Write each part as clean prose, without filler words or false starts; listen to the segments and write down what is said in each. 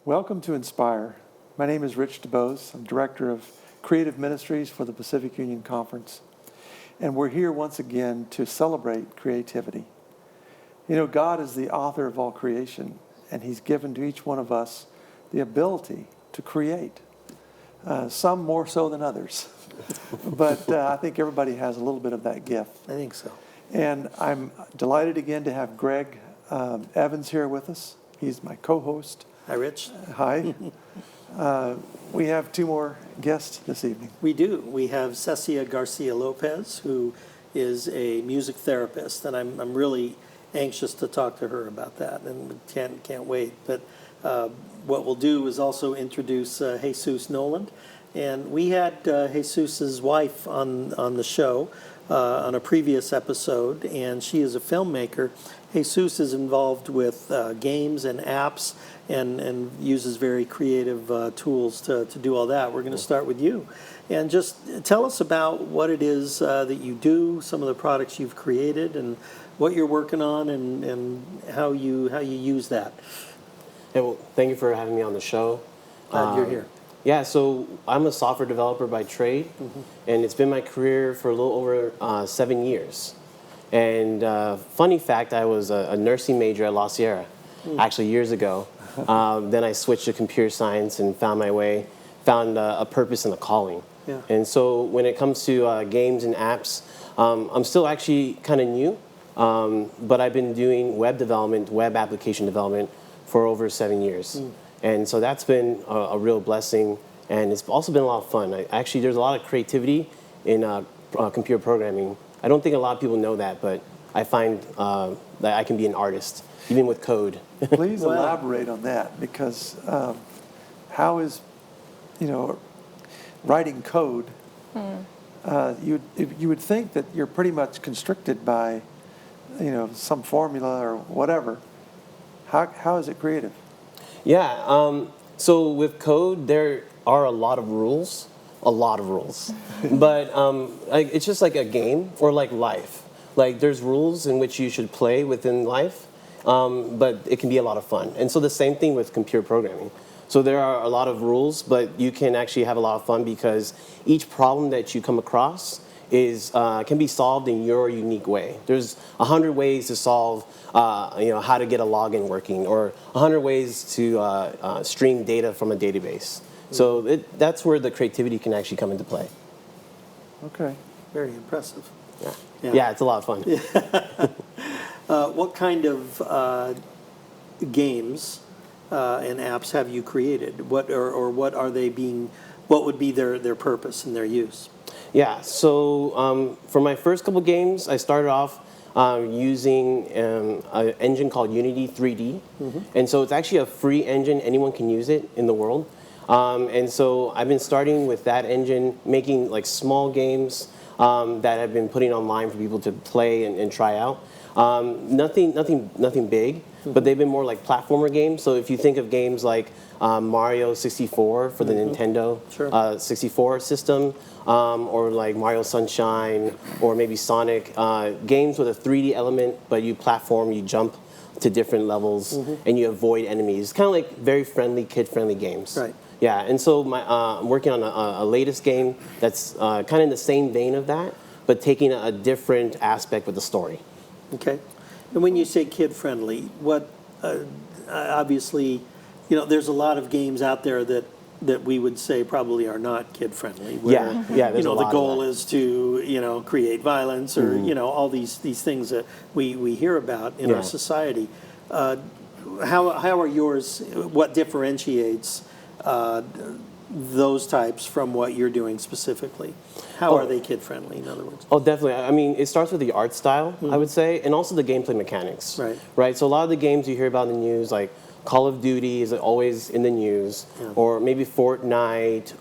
Welcome to Inspire. My name is Rich DuBose. I'm Director of Creative Ministries for the Pacific Union Conference. And we're here once again to celebrate creativity. You know, God is the author of all creation, and He's given to each one of us the ability to create. Some more so than others. But I think everybody has a little bit of that gift. I think so. And I'm delighted again to have Greg Evans here with us. He's my co-host. Hi, Rich. Hi. We have two more guests this evening. We do. We have Cecia Garcia Lopez, who is a music therapist, and I'm really anxious to talk to her about that, and can't wait. But what we'll do is also introduce Jesus Noland, and we had Jesus's wife on the show on a previous episode, and she is a filmmaker. Jesus is involved with games and apps and uses very creative tools to do all that. We're going to start with you. And just tell us about what it is that you do, some of the products you've created, and what you're working on, and how you use that. Hey, well, thank you for having me on the show. Glad you're here. Yeah, so I'm a software developer by trade, and it's been my career for a little over 7 years. And funny fact, I was a nursing major at La Sierra, actually years ago. Then I switched to computer science and found my way, found a purpose and a calling. Yeah. And so when it comes to games and apps, I'm still actually kind of new, but I've been doing web development, web application development for over 7 years. And so that's been a real blessing, and it's also been a lot of fun. Actually, there's a lot of creativity in computer programming. I don't think a lot of people know that, but I find that I can be an artist, even with code. Please elaborate on that, because how is, writing code, you would think that you're pretty much constricted by, some formula or whatever. How is it creative? Yeah, so with code, there are a lot of rules. But it's just like a game or like life. Like there's rules in which you should play within life, but it can be a lot of fun. And so the same thing with computer programming. So there are a lot of rules, but you can actually have a lot of fun because each problem that you come across can be solved in your unique way. There's 100 ways to solve, how to get a login working, or 100 ways to stream data from a database. So that's where the creativity can actually come into play. Okay. Very impressive. Yeah, it's a lot of fun. What kind of games and apps have you created? What are they being? What would be their purpose and their use? Yeah. So for my first couple games, I started off using an engine called Unity 3D, and so it's actually a free engine. Anyone can use it in the world. And so I've been starting with that engine, making like small games that I've been putting online for people to play and try out. Nothing big, but they've been more like platformer games. So if you think of games like Mario 64 for the Nintendo 64 system, or like Mario Sunshine, or maybe Sonic, games with a 3D element, but you platform, you jump to different levels, and you avoid enemies. Kind of like very friendly, kid-friendly games. Right. Yeah, and so I'm working on a latest game that's kind of in the same vein of that, but taking a different aspect with the story. Okay. And when you say kid-friendly, what obviously, there's a lot of games out there that we would say probably are not kid-friendly. Yeah, there's a lot the goal is to, create violence or, all these things that we hear about in our society. How are yours, what differentiates those types from what you're doing specifically? How are they kid-friendly, in other words? Oh, definitely. I mean, it starts with the art style, I would say, and also the gameplay mechanics. Right. So a lot of the games you hear about in the news, like Call of Duty is always in the news, or maybe Fortnite,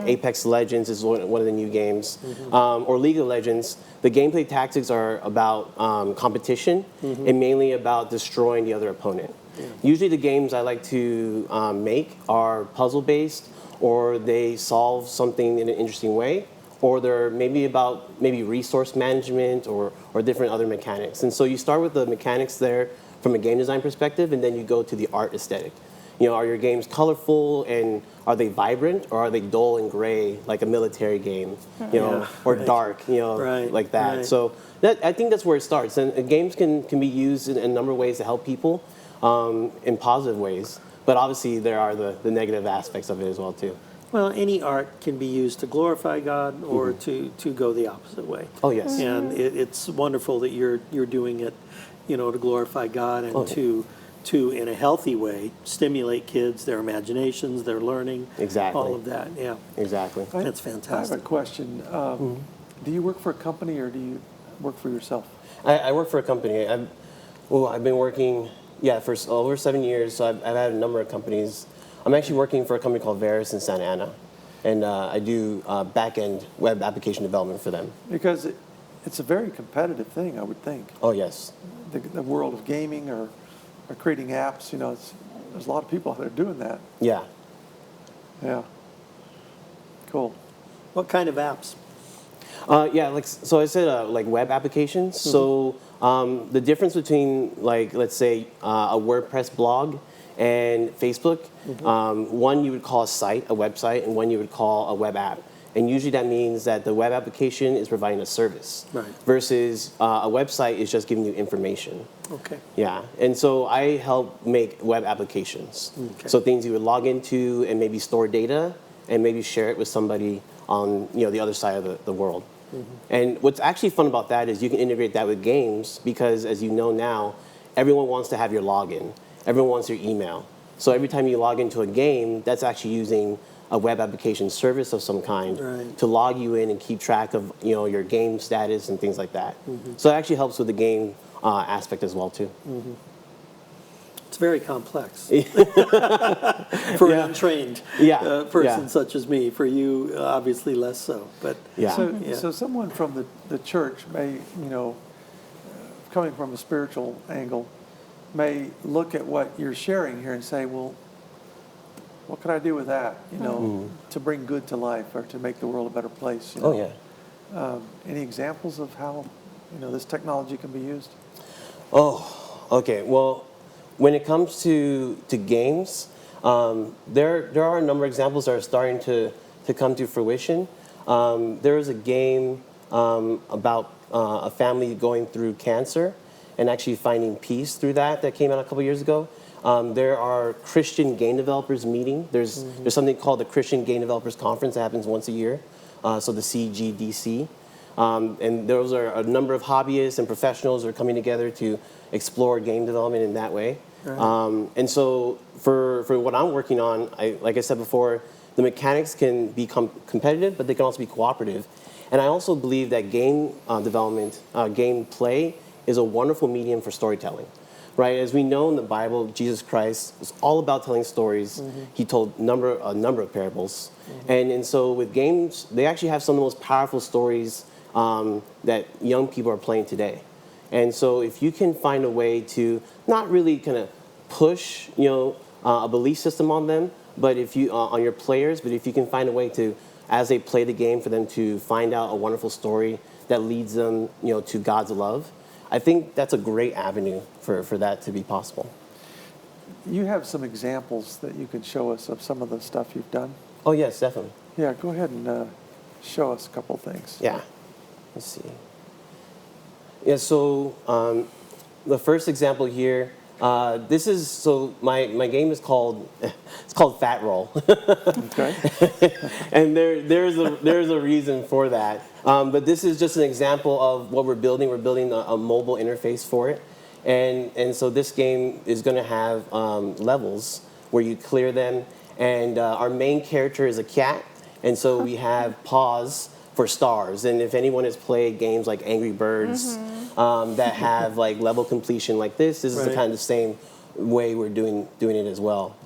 Apex Legends is one of the new games, or League of Legends. The gameplay tactics are about competition and mainly about destroying the other opponent. Usually the games I like to make are puzzle-based, or they solve something in an interesting way, or they're maybe about resource management or different other mechanics. And so you start with the mechanics there from a game design perspective, and then you go to the art aesthetic. are your games colorful and are they vibrant, or are they dull and gray like a military game, or right. dark, Right, like that. right. So I think that's where it starts. And games can be used in a number of ways to help people in positive ways. But obviously there are the negative aspects of it as well too. Well, any art can be used to glorify God or to go the opposite way. Oh yes. And it's wonderful that you're doing it, to glorify God and to in a healthy way stimulate kids, their imaginations, their learning, Exactly. all of that. Yeah, Exactly. that's I have a fantastic. question. Do you work for a company or do you work for yourself? I work for a company. I've been working, for over 7 years. So I've had a number of companies. I'm actually working for a company called Veris in Santa Ana, and I do back-end web application development for them. Because it's a very competitive thing, I would think. Oh yes. The world of gaming or creating apps, there's a lot of people out there doing that. Yeah. Yeah. Cool. What kind of apps? So I said like web applications. So the difference between let's say a WordPress blog and Facebook, one you would call a site, a website, and one you would call a web app. And usually that means that the web application is providing a service, Right. versus a website is just giving you information. Okay. Yeah, and so I help make web applications. Okay. So things you would log into and maybe store data and maybe share it with somebody on the other side of the world. And what's actually fun about that is you can integrate that with games because, as you know now, everyone wants to have your login. Everyone wants your email. So every time you log into a game, that's actually using a web application service of some kind Right. to log you in and keep track of your game status and things like that. So it actually helps with the game aspect as well too. It's very complex for an untrained person Yeah. such as me. For you, obviously less so. But Yeah. So someone from the church may, coming from a spiritual angle, may look at what you're sharing here and say, well, what can I do with that, to bring good to life or to make the world a better place? Oh yeah. Any examples of how, this technology can be used? Oh, okay. Well, when it comes to games, there are a number of examples that are starting to come to fruition. There is a game about a family going through cancer and actually finding peace through that came out a couple years ago. There are Christian game developers meeting. There's something called the Christian Game Developers Conference that happens once a year, so the CGDC. And those are a number of hobbyists and professionals are coming together to explore game development in that way. Right. And so for what I'm working on, like I said before, the mechanics can become competitive, but they can also be cooperative. And I also believe that game development, game play, is a wonderful medium for storytelling. Right, as we know in the Bible, Jesus Christ was all about telling stories. He told a number of parables, and so with games, they actually have some of the most powerful stories that young people are playing today. And so, if you can find a way to not really kind of push, a belief system on them, but if you on your players, but if you can find a way to, as they play the game, for them to find out a wonderful story that leads them, to God's love. I think that's a great avenue for that to be possible. You have some examples that you could show us of some of the stuff you've done? Oh, yes, definitely. Yeah, go ahead and show us a couple of things. Yeah. Let's see. Yeah, so the first example here, this is, so my game is called, it's called Fat Roll. Okay. And there's a reason for that. But this is just an example of what we're building. We're building a mobile interface for it. And so this game is going to have levels where you clear them. And our main character is a cat. And so we have paws for stars. And if anyone has played games like Angry Birds that have like level completion like this is the kind of the same way we're doing it as well.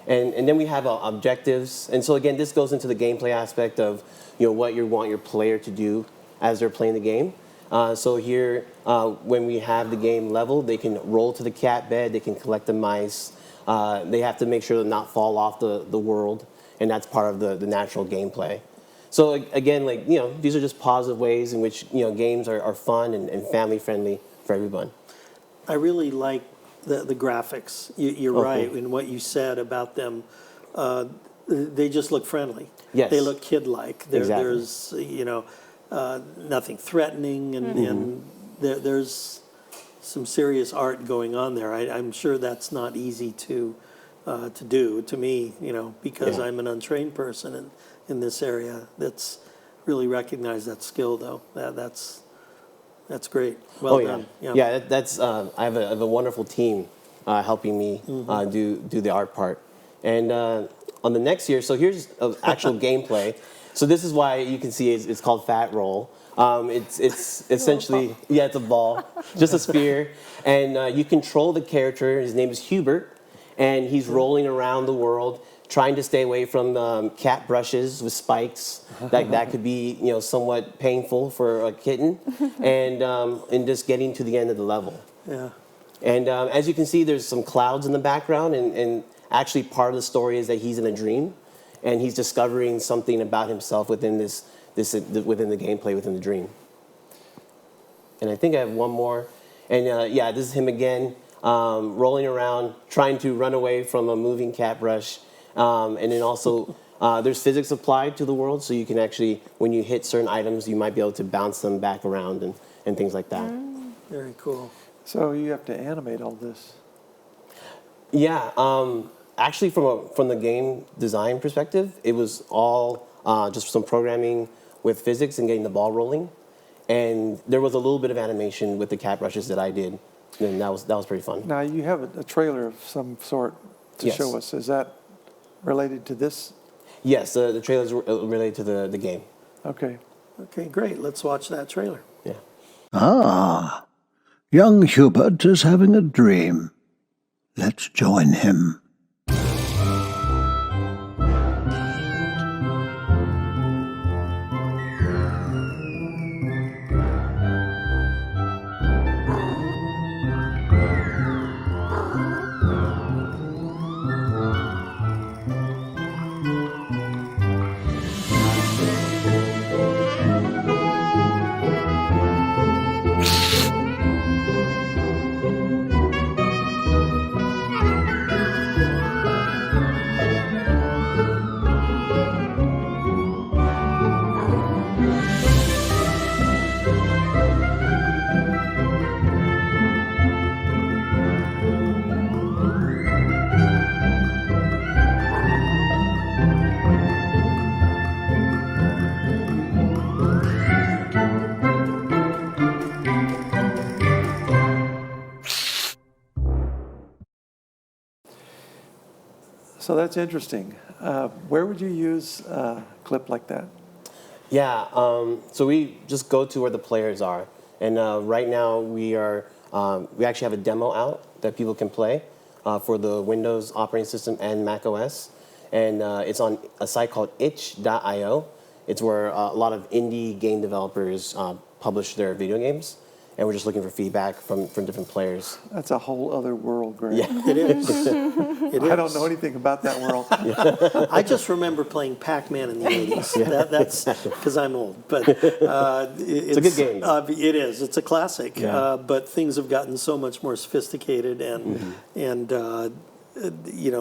And then we have objectives. And so again, this goes into the gameplay aspect of what you want your player to do as they're playing the game. So here, when we have the game level, they can roll to the cat bed, they can collect the mice. They have to make sure to not fall off the world, and that's part of the natural gameplay. So again, these are just positive ways in which games are fun and family friendly for everyone. I really like the graphics. You're right in what you said about them. They just look friendly. Yes. They look kid-like. Exactly. There's nothing threatening, and there's some serious art going on there. I'm sure that's not easy to do to me, because I'm an untrained person in this area. That's really recognize that skill, though. That's great. Well done. Yeah. That's I have a wonderful team helping me do the art part. And on the next year, so here's actual gameplay. So this is why you can see it's called Fat Roll. It's essentially, it's a ball, just a sphere. And you control the character. His name is Hubert. And he's rolling around the world, trying to stay away from cat brushes with spikes. That could be, somewhat painful for a kitten. And just getting to the end of the level. Yeah. And as you can see, there's some clouds in the background. And actually part of the story is that he's in a dream. And he's discovering something about himself within within the gameplay, within the dream. And I think I have one more. And this is him again, rolling around, trying to run away from a moving cat brush. And then also, there's physics applied to the world, so you can actually, when you hit certain items, you might be able to bounce them back around and things like that. Very cool. So you have to animate all this. Yeah, actually from the game design perspective, it was all just some programming with physics and getting the ball rolling. And there was a little bit of animation with the cat brushes that I did. And that was pretty fun. Now you have a trailer of some sort to show us. Is that related to this? Yes, the trailer's related to the game. Okay. Okay, great. Let's watch that trailer. Yeah. Ah, young Hubert is having a dream. Let's join him. So that's interesting. Where would you use a clip like that? Yeah, so we just go to where the players are. And right now we actually have a demo out that people can play for the Windows operating system and Mac OS. And it's on a site called itch.io. It's where a lot of indie game developers publish their video games. And we're just looking for feedback from different players. That's a whole other world, Greg. Yeah. It is. It is. I don't know anything about that world. I just remember playing Pac-Man in the 80s. That's because I'm old. But it's a good game. It is. It's a classic. Yeah. But things have gotten so much more sophisticated and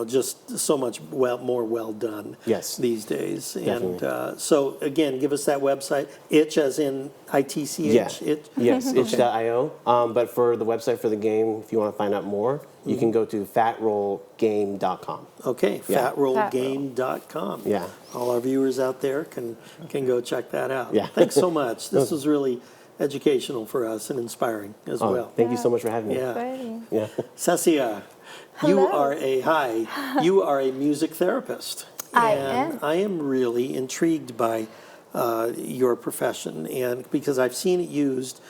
just so much more well done these days. Definitely. And so, again, give us that website. Itch as in ITCH? Yeah. Yes, itch.io. But for the website for the game, if you want to find out more, you can go to fatrollgame.com. Okay, fatrollgame.com. Yeah. All our viewers out there can go check that out. Yeah. Thanks so much. This was really educational for us and inspiring as well. Thank you so much for having me. Yeah. Yeah. Cecia, you are a music therapist. I and am. I am really intrigued by your profession, and because I've seen it used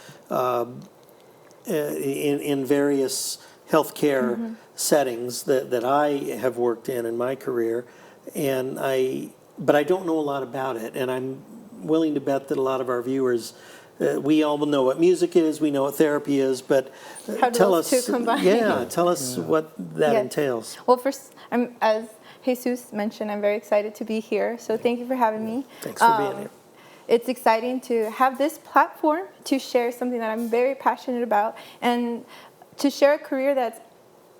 in various healthcare settings that I have worked in my career, but I don't know a lot about it, and I'm willing to bet that a lot of our viewers. We all know what music is. We know what therapy is, but How do tell those us. two combine? Yeah, tell us what that Yes. entails. Well, first, as Jesus mentioned, I'm very excited to be here. So thank you for having me. Thanks for being here. It's exciting to have this platform to share something that I'm very passionate about and to share a career that's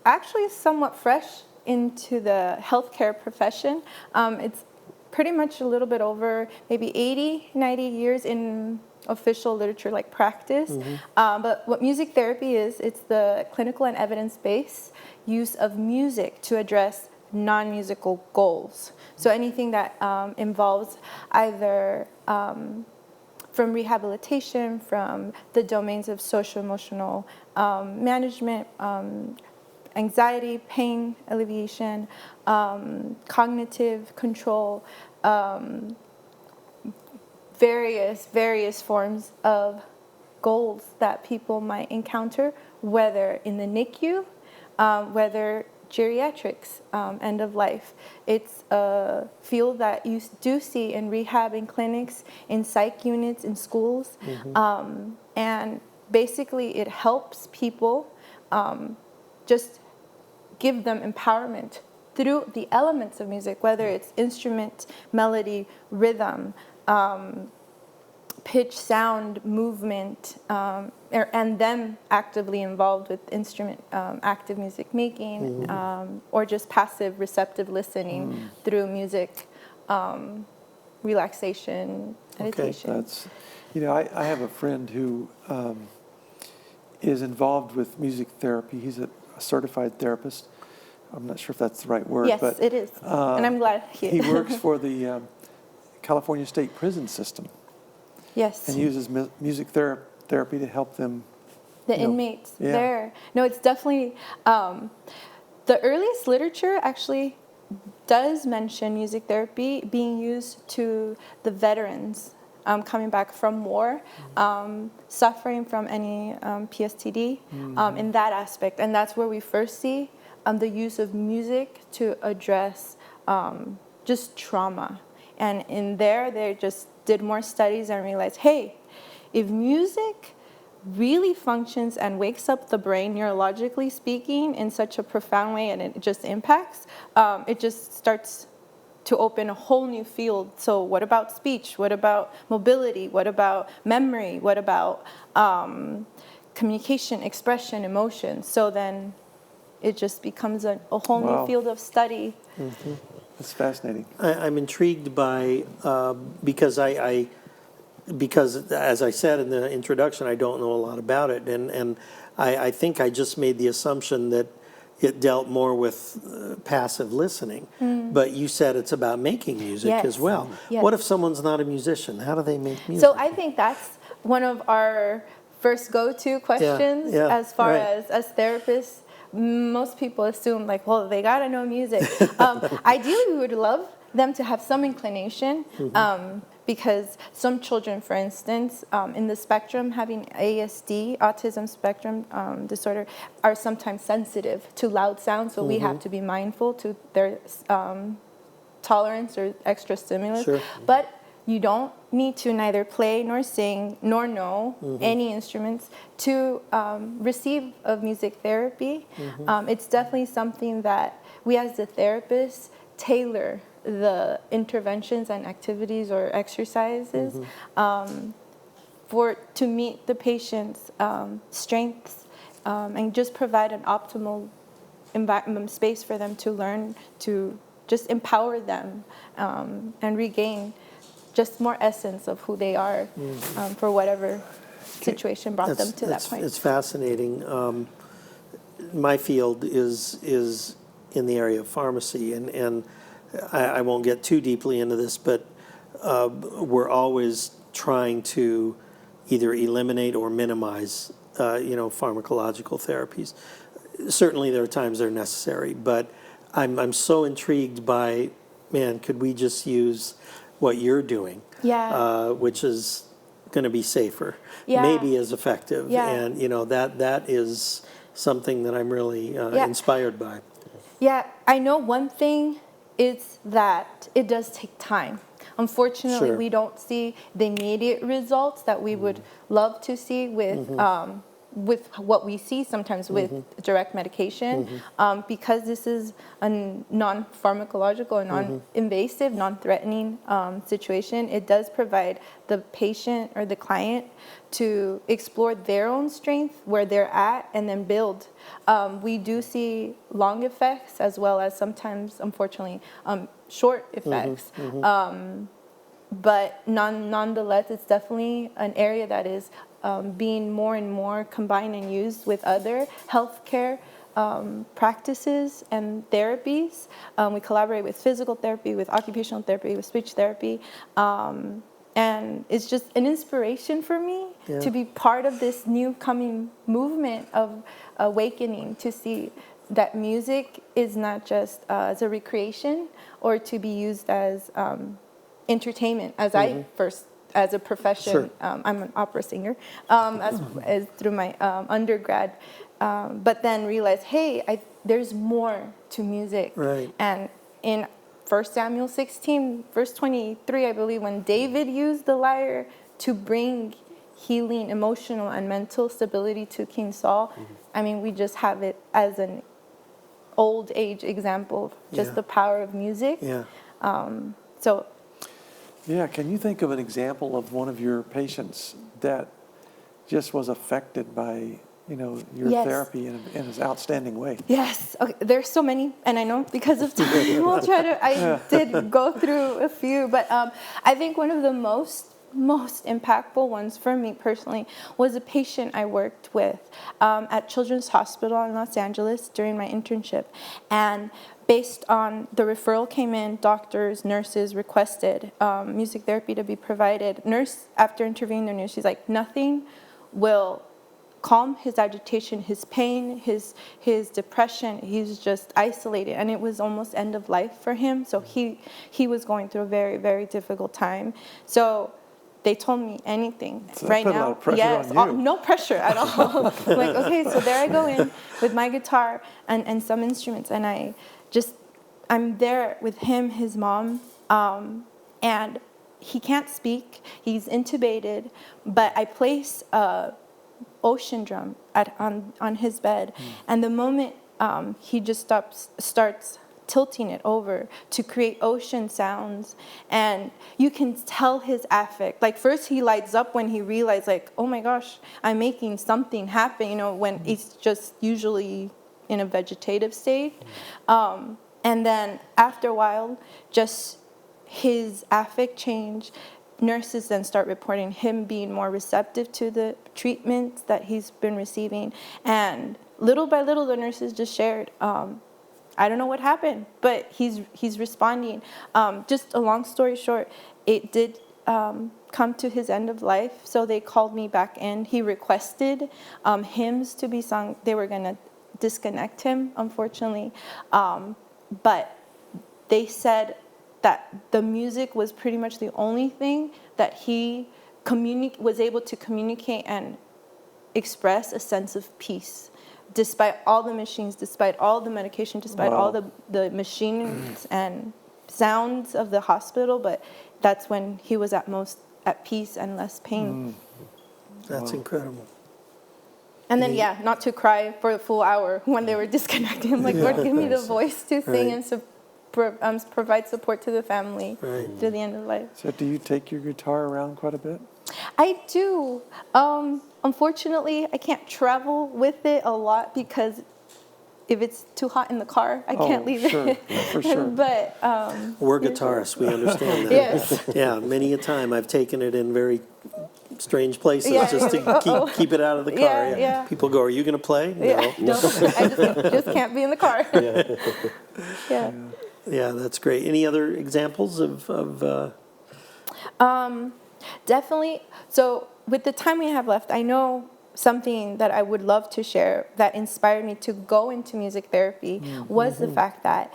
actually somewhat fresh into the healthcare profession. It's pretty much a little bit over maybe 80, 90 years in official literature like practice. But what music therapy is, it's the clinical and evidence-based use of music to address non-musical goals. So anything that involves either from rehabilitation, from the domains of social-emotional management, anxiety, pain alleviation, cognitive control, various forms of goals that people might encounter, whether in the NICU, whether geriatrics, end of life. It's a field that you do see in rehab, in clinics, in psych units, in schools. And basically it helps people just give them empowerment through the elements of music, whether it's instrument, melody, rhythm, pitch, sound, movement, and them actively involved with instrument, active music making, or just passive receptive listening through music, relaxation, meditation. Okay, that's, I have a friend who is involved with music therapy. He's a certified therapist. I'm not sure if that's the right word. Yes, but, it is. And I'm glad he works for the California State Prison System. Yes. And uses music therapy to help them. The inmates there. No, it's definitely, the earliest literature actually does mention music therapy being used to the veterans coming back from war, suffering from any PSTD in that aspect. And that's where we first see the use of music to address just trauma. And in there, they just did more studies and realized, hey, if music really functions and wakes up the brain, neurologically speaking, in such a profound way, and it just impacts, it just starts to open a whole new field. So what about speech? What about mobility? What about memory? What about communication, expression, emotion? So then it just becomes a whole new field of study. It's fascinating. I'm intrigued by, because because as I said in the introduction, I don't know a lot about it. And I think I just made the assumption that it dealt more with passive listening. But you said it's about making music as well. Yes. What if someone's not a musician? How do they make music? So I think that's one of our first go-to questions as far as therapists. Most people assume like, well, they gotta know music. Ideally, we would love them to have some inclination, because some children, for instance, in the spectrum, having ASD, autism spectrum disorder, are sometimes sensitive to loud sounds. So we have to be mindful to their tolerance or extra stimulus. But you don't need to neither play nor sing nor know any instruments to receive of music therapy. It's definitely something that we as the therapists tailor the interventions and activities or exercises to meet the patient's strengths and just provide an optimal space for them to learn, to just empower them and regain just more essence of who they are for whatever situation brought them to that point. It's fascinating. My field is in the area of pharmacy, and I won't get too deeply into this, but we're always trying to either eliminate or minimize, pharmacological therapies. Certainly, there are times they're necessary, but I'm so intrigued by, man, could we just use what you're doing, which is going to be safer, maybe as effective, and that is something that I'm really inspired by. Yeah, I know one thing is that it does take time. Unfortunately, we don't see the immediate results that we would love to see with with what we see sometimes with direct medication, because this is a non-pharmacological and non-invasive, non-threatening situation, it does provide the patient or the client to explore their own strength, where they're at, and then build. We do see long effects as well as sometimes, unfortunately, short effects. But nonetheless, it's definitely an area that is being more and more combined and used with other healthcare practices and therapies. We collaborate with physical therapy, with occupational therapy, with speech therapy. And it's just an inspiration for me to be part of this new coming movement of awakening, to see that music is not just as a recreation or to be used as entertainment, as I first, as a profession. I'm an opera singer, as through my undergrad, but then realized, hey, there's more to music. Right. And in 1 Samuel 16, verse 23, I believe, when David used the lyre to bring healing, emotional and mental stability to King Saul, I mean, we just have it as an old age example of just the power of music. Can you think of an example of one of your patients that just was affected by, your therapy in an outstanding way? Yes. Okay. There's so many, and I know because of time, I did go through a few, but I think one of the most impactful ones for me personally was a patient I worked with at Children's Hospital in Los Angeles during my internship. And based on the referral came in, doctors, nurses requested music therapy to be provided. Nurse, after interviewing the nurse, she's like, nothing will calm his agitation, his pain, his depression. He's just isolated, and it was almost end of life for him. So he was going through a very, very difficult time. So they told me anything. So right put now, a lot of pressure on you. No pressure at all. I'm like, okay, so there I go in with my guitar and some instruments, and I'm there with him, his mom, and he can't speak. He's intubated, but I place a ocean drum on his bed, and the moment he just starts tilting it over to create ocean sounds, and you can tell his affect. Like, first he lights up when he realized, like, oh my gosh, I'm making something happen, when he's just usually in a vegetative state. And then after a while, just his affect change. Nurses then start reporting him being more receptive to the treatments that he's been receiving. And little by little, the nurses just shared, I don't know what happened, but he's responding. Just a long story short, it did come to his end of life, so they called me back in. He requested hymns to be sung. They were going to disconnect him, unfortunately. But they said that the music was pretty much the only thing that he was able to communicate and express a sense of peace, despite all the machines, despite all the medication, despite all the machines and sounds of the hospital. But that's when he was at most at peace and less pain. That's incredible. And then, not to cry for a full hour when they were disconnecting. I'm like, Lord, give me the voice to sing and provide support to the family through the end of life. So do you take your guitar around quite a bit? I do. Unfortunately, I can't travel with it a lot because if it's too hot in the car, I can't leave it. For sure. But we're guitarists. We understand that. Yes. Yeah, many a time I've taken it in very strange places just to keep it out of the car. Yeah. People go, "Are you going to play?" No. I just can't be in the car. Yeah, that's great. Any other examples of Definitely. So with the time we have left, I know something that I would love to share that inspired me to go into music therapy was the fact that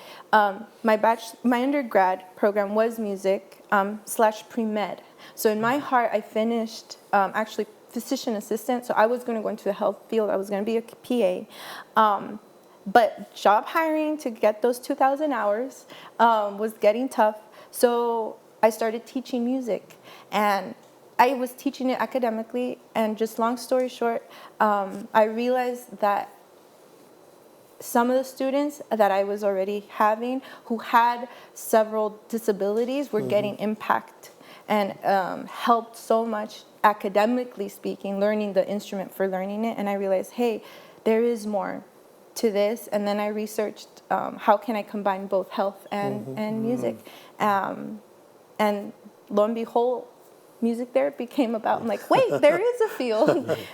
my undergrad program was music / pre-med. So in my heart, I finished actually physician assistant. So I was going to go into the health field. I was going to be a PA. But job hiring to get those 2,000 hours was getting tough. So I started teaching music. And I was teaching it academically, and just long story short, I realized that some of the students that I was already having who had several disabilities were getting impact and helped so much academically speaking, learning the instrument for learning it. And I realized, hey, there is more to this. And then I researched how can I combine both health and music. And lo and behold, music therapy came about. I'm like, wait, there is a field.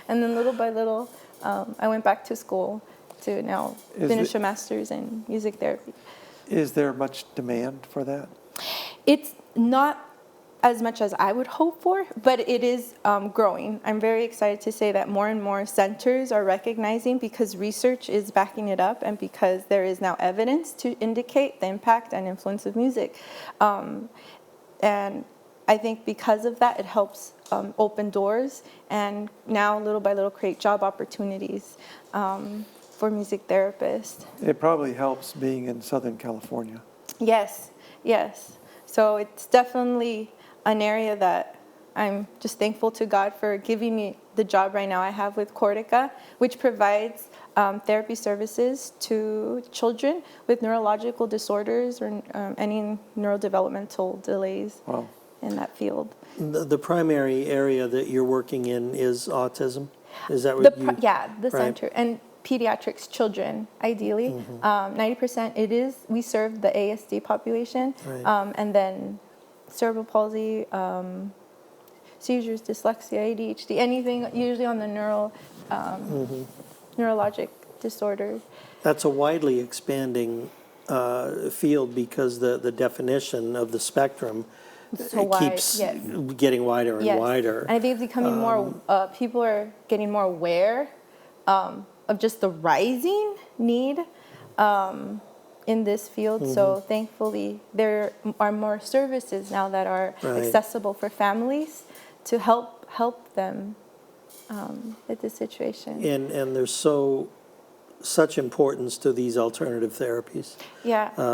And then little by little, I went back to school to now finish a master's in music therapy. Is there much demand for that? It's not as much as I would hope for, but it is growing. I'm very excited to say that more and more centers are recognizing, because research is backing it up and because there is now evidence to indicate the impact and influence of music. And I think because of that, it helps open doors and now little by little create job opportunities for music therapists. It probably helps being in Southern California. Yes, yes. So it's definitely an area that I'm just thankful to God for giving me the job right now I have with Cortica, which provides therapy services to children with neurological disorders or any neurodevelopmental delays in that field. The primary area that you're working in is autism? Is that what the center. And pediatrics, children, ideally. 90% it is. We serve the ASD population. And then cerebral palsy, seizures, dyslexia, ADHD, anything usually on the neurologic disorders. That's a widely expanding field because the definition of the spectrum keeps getting wider and wider. And I think it's becoming more, people are getting more aware of just the rising need in this field. So thankfully, there are more services now that are accessible for families to help them with this situation. And there's such importance to these alternative therapies.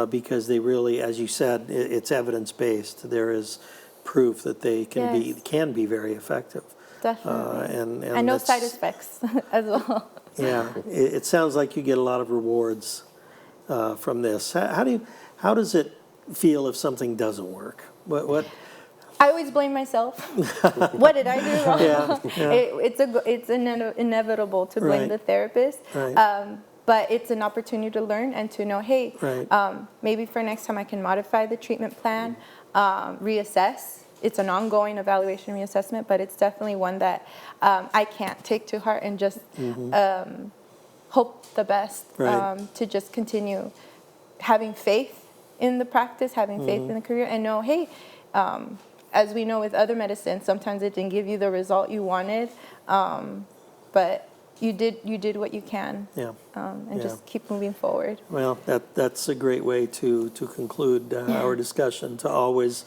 Because they really, as you said, it's evidence-based. There is proof that they can be very effective. Definitely. And no side effects as well. It sounds like you get a lot of rewards from this. How does it feel if something doesn't work? What? I always blame myself. What did I do wrong? It's inevitable to blame the therapist. But it's an opportunity to learn and to know, hey, maybe for next time I can modify the treatment plan, reassess. It's an ongoing evaluation reassessment, but it's definitely one that I can't take to heart and just hope the best to just continue having faith in the practice, having faith in the career, and know, hey, as we know with other medicines, sometimes it didn't give you the result you wanted, but you did what you can, and just keep moving forward. Well, that's a great way to conclude our discussion, to always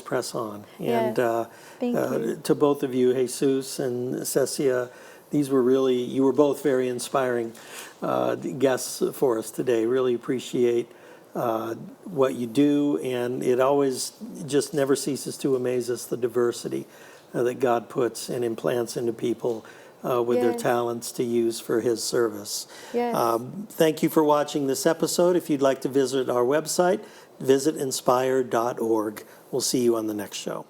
press on. And Thank you. To both of you, Jesus and Cecia, you were both very inspiring guests for us today. Really appreciate what you do, and it always just never ceases to amaze us, the diversity that God puts and implants into people with their talents to use for His service. Thank you for watching this episode. If you'd like to visit our website, visit inspire.org. We'll see you on the next show.